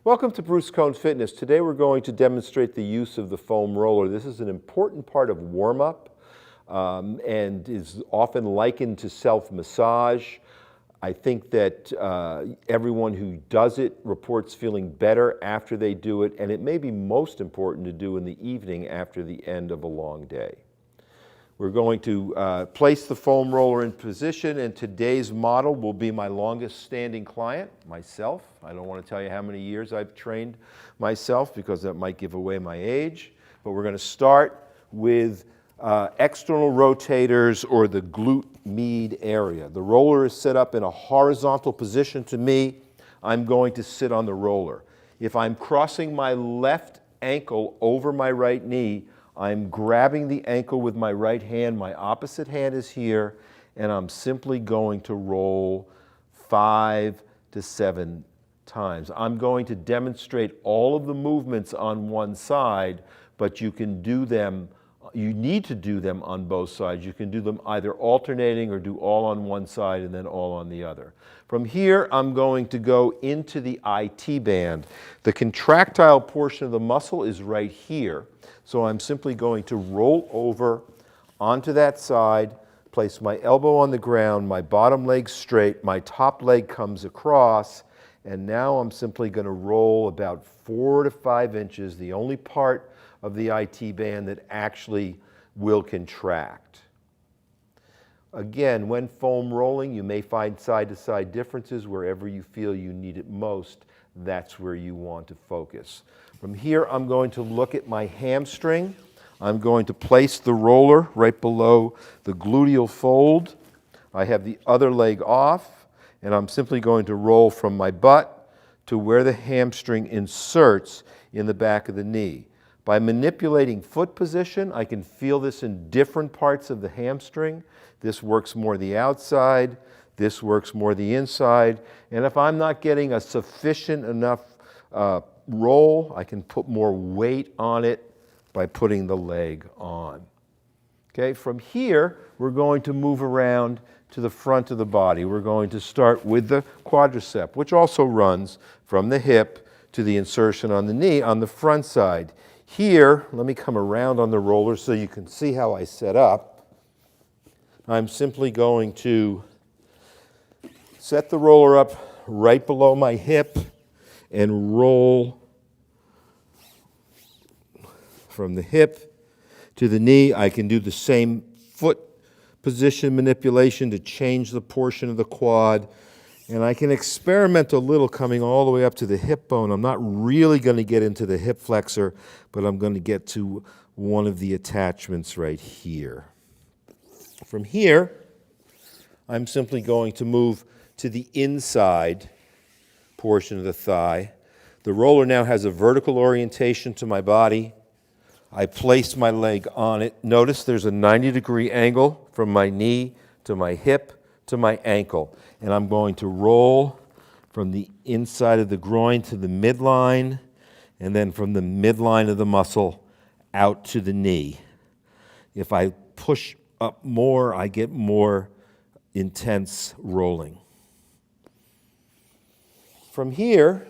Welcome to Bruce Cohn Fitness. Today we're going to demonstrate the use of the foam roller. This is an important part of warm-up and is often likened to self-massage. I think that everyone who does it reports feeling better after they do it, and it may be most important to do in the evening after the end of a long day. We're going to place the foam roller in position, and today's model will be my longest standing client, myself. I don't want to tell you how many years I've trained myself because that might give away my age, but we're going to start with external rotators or the glute med area. The roller is set up in a horizontal position to me. I'm going to sit on the roller. If I'm crossing my left ankle over my right knee, I'm grabbing the ankle with my right hand, my opposite hand is here, and I'm simply going to roll 5 to 7 times. I'm going to demonstrate all of the movements on one side, but you can do them, you need to do them on both sides. You can do them either alternating or do all on one side and then all on the other. From here, I'm going to go into the IT band. The contractile portion of the muscle is right here. So I'm simply going to roll over onto that side, place my elbow on the ground, my bottom leg straight, my top leg comes across, and now I'm simply going to roll about 4 to 5 inches, the only part of the IT band that actually will contract. Again, when foam rolling, you may find side-to-side differences. Wherever you feel you need it most, that's where you want to focus. From here, I'm going to look at my hamstring. I'm going to place the roller right below the gluteal fold. I have the other leg off, and I'm simply going to roll from my butt to where the hamstring inserts in the back of the knee. By manipulating foot position, I can feel this in different parts of the hamstring. This works more the outside, this works more the inside, and if I'm not getting a sufficient enough roll, I can put more weight on it by putting the leg on. Okay, from here, we're going to move around to the front of the body. We're going to start with the quadricep, which also runs from the hip to the insertion on the knee on the front side. Here, let me come around on the roller so you can see how I set up. I'm simply going to set the roller up right below my hip and roll from the hip to the knee. I can do the same foot position manipulation to change the portion of the quad, and I can experiment a little coming all the way up to the hip bone. I'm not really going to get into the hip flexor, but I'm going to get to one of the attachments right here. From here, I'm simply going to move to the inside portion of the thigh. The roller now has a vertical orientation to my body. I place my leg on it. Notice there's a 90-degree angle from my knee to my hip to my ankle. And I'm going to roll from the inside of the groin to the midline, and then from the midline of the muscle out to the knee. If I push up more, I get more intense rolling. From here,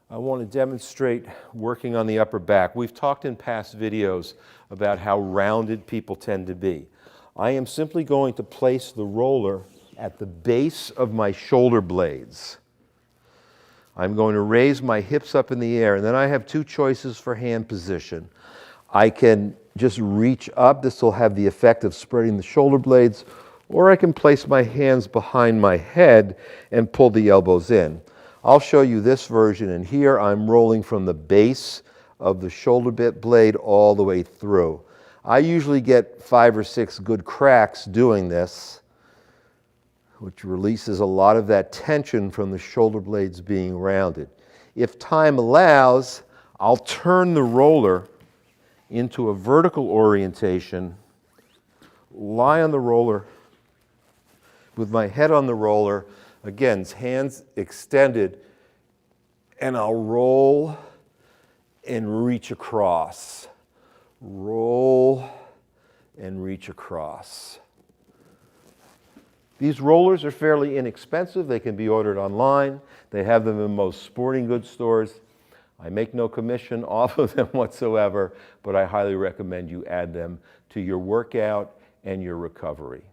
I want to demonstrate working on the upper back. We've talked in past videos about how rounded people tend to be. I am simply going to place the roller at the base of my shoulder blades. I'm going to raise my hips up in the air, and then I have two choices for hand position. I can just reach up. This will have the effect of spreading the shoulder blades, or I can place my hands behind my head and pull the elbows in. I'll show you this version, and here I'm rolling from the base of the shoulder blade all the way through. I usually get 5 or 6 good cracks doing this, which releases a lot of that tension from the shoulder blades being rounded. If time allows, I'll turn the roller into a vertical orientation, lie on the roller with my head on the roller, again, hands extended, and I'll roll and reach across. Roll and reach across. These rollers are fairly inexpensive. They can be ordered online. They have them in most sporting goods stores. I make no commission off of them whatsoever, but I highly recommend you add them to your workout and your recovery.